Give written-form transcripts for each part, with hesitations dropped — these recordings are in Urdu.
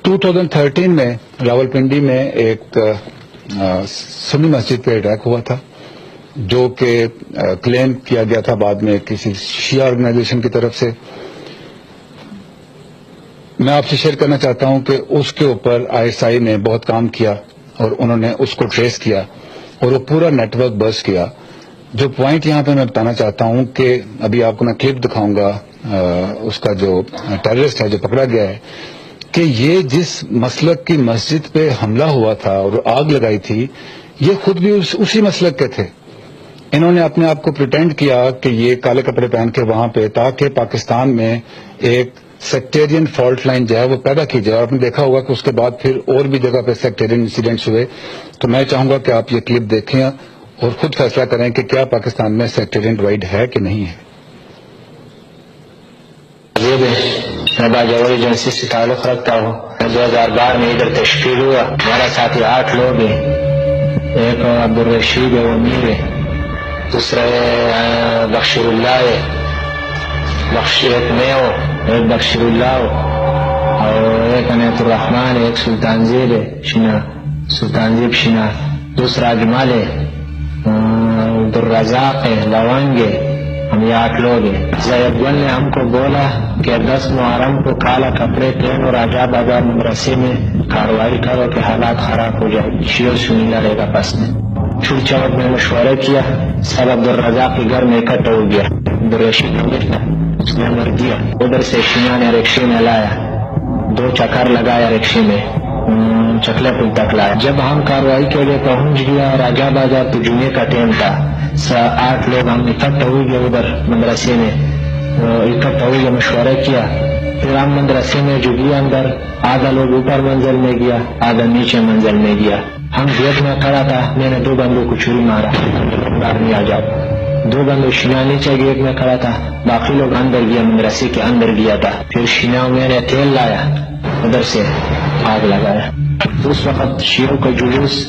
2013 میں راولپنڈی میں ایک سنی مسجد پہ اٹیک ہوا تھا، جو کہ کلیم کیا گیا تھا بعد میں کسی شیعہ آرگنائزیشن کی طرف سے. میں آپ سے شیئر کرنا چاہتا ہوں کہ اس کے اوپر ISI نے بہت کام کیا اور انہوں نے اس کو ٹریس کیا اور وہ پورا نیٹ ورک برسٹ کیا. جو پوائنٹ یہاں پہ میں بتانا چاہتا ہوں کہ ابھی آپ کو میں کلپ دکھاؤں گا اس کا جو ٹیررسٹ ہے جو پکڑا گیا ہے، کہ یہ جس مسلک کی مسجد پہ حملہ ہوا تھا اور آگ لگائی تھی، یہ خود بھی اسی مسلک کے تھے. انہوں نے اپنے آپ کو پریٹینڈ کیا کہ یہ کالے کپڑے پہن کے وہاں پہ، تاکہ پاکستان میں ایک سیکٹیرین فالٹ لائن جو ہے وہ پیدا کی جائے. اور آپ نے دیکھا ہوگا کہ اس کے بعد پھر اور بھی جگہ پہ سیکٹیرین انسیڈنٹس ہوئے. تو میں چاہوں گا کہ آپ یہ کلپ دیکھیں اور خود فیصلہ کریں کہ کیا پاکستان میں سیکٹیرین ڈیوائڈ ہے کہ نہیں ہے. میں باجوڑی ایجنسی سے تعلق رکھتا ہوں. 2012 میں ادھر تشکیل ہوا. ہمارا ساتھی 8 لوگ ہیں. ایک عبدالرشید ہے، وہ امیر ہے. دوسرا بخشیر اللہ ہے، ایک میں ہو، ایک بخشیر اللہ ہو، اور ایک انیت الرحمان ہے، ایک سلطان زیب ہے شنا، سلطان زیب شنا. دوسرا جمال ہے، عبدالرزاق ہے، لونگ ہے. ہم یہ 8 لوگ ہیں. زید گل نے ہم کو بولا کہ 10 محرم کو کالا کپڑے پہن اور راجہ بازار مدرسے میں کارروائی کرو کہ حالات خراب ہو جائے، شیعہ سنی لڑے گا. پس میں چھوٹ چوٹ میں مشورہ کیا، سب عبدالرزاق کے گھر میں اکٹھا ہو گیا. عبدالرشید امیر تھا، اس نے مر دیا. ادھر سے شیعہ نے رکشے میں لایا، 2 چکر لگایا رکشے میں، چکلے پل تک لایا. جب ہم کارروائی کے لیے پہنچ گیا راجہ بازار، تو جمعے کا ٹائم تھا. 8 لوگ ہم اکٹھا ہو گئے ادھر مدرسے میں، اکٹھا ہو گئے، مشورہ کیا. پھر ہم مدرسے میں جو گیا اندر، آدھا لوگ اوپر منزل میں گیا، آدھا نیچے منزل میں گیا. ہم گیٹ میں کھڑا تھا، میں نے 2 بندوں کو چھری مارا، آدمی آ جاؤ. 2 بندوں شینا نیچے گیٹ میں کھڑا تھا، باقی لوگ اندر گیا، مدرسے کے اندر گیا تھا. پھر شینا میں نے تیل لایا، ادھر سے آگ لگایا. اس وقت شیعوں کا جلوس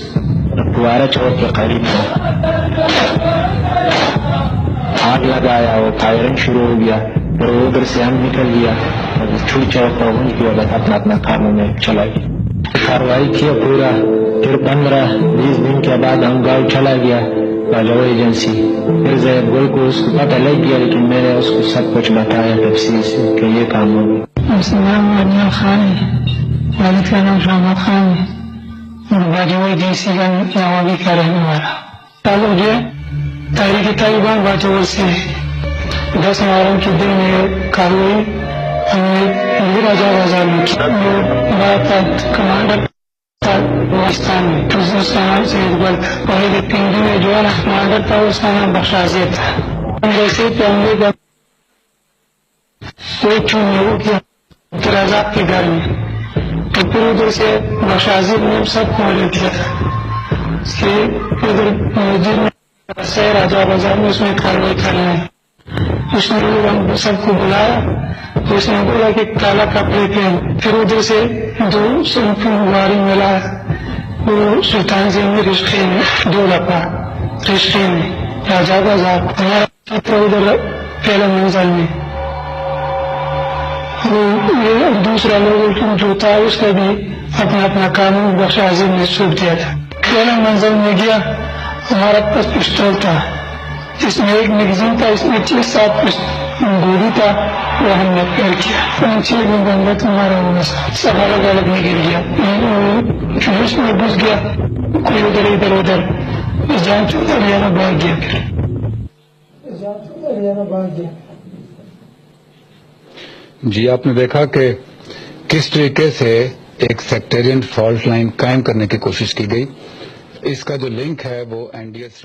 پوارا چوک کے قریب تھا، آگ لگایا، وہ فائرنگ شروع ہو گیا. پھر ادھر سے ہم نکل گیا، چھوٹ چوک پہنچ گیا، بس اپنا کاموں میں چلا گیا. کارروائی کیا پورا. پھر 15-20 دن کے بعد ہم گاؤں چلا گیا باجوڑی ایجنسی. پھر زید گل کو اس کو پتہ لگ گیا، لیکن میں نے اس کو سب کچھ بتایا تفصیل سے کہ یہ کام ہو گیا. مسلمان ادنا خان ہے، والد کا نام شامت خان ہے، اور باجوڑی ایجنسی کا نوابی کا رہنے والا. تعلق جو ہے تحریک طالبان باجوڑ سے ہے. 10 محرم کے دن میں کارروائی ہم نے راجہ بازار میں کی. ہمارا کمانڈر تھا پاکستان میں، اس کا نام سید گل تھا. اور ایک پنڈی میں جو ہے نا کمانڈر تھا، اس کا نام بخشازیت تھا. ہم جیسے پہننے کا کوئی چون وہ کیا عبدالرزاق کے گھر میں، تو پھر ادھر سے بخشازیت نے سب کو لے دیا تھا کہ ادھر مسجد میں راجہ بازار میں اس میں کارروائی کرنا ہے. اس نے ہم سب کو بلایا، اس نے بولا کہ کالا کپڑے پہن. پھر ادھر سے 2 گاڑی ملا، وہ سلطان سے میں رشتے میں 2 لفا رشتے میں راجہ بازار، ہمارا ادھر پہلے منزل میں. دوسرا لوگ جو تھا اس کا بھی اپنا قانون بخش عظیم نے سونپ دیا تھا. پہلے منزل میں گیا، ہمارا پاس پسٹل تھا، اس میں ایک میگزین تھا، اس میں 6-7 گولی تھا، وہ ہم نے پھیر کیا. 5-6 دن کے اندر ہمارا ہوگا سب الگ الگ نکل گیا. جلوس میں گھس گیا، کوئی ادھر جان چوتا ہریانہ بھاگ گیا. پھر جی آپ نے دیکھا کہ کس طریقے سے ایک سیکٹیرین فالٹ لائن قائم کرنے کی کوشش کی گئی. اس کا جو لنک ہے وہ NDS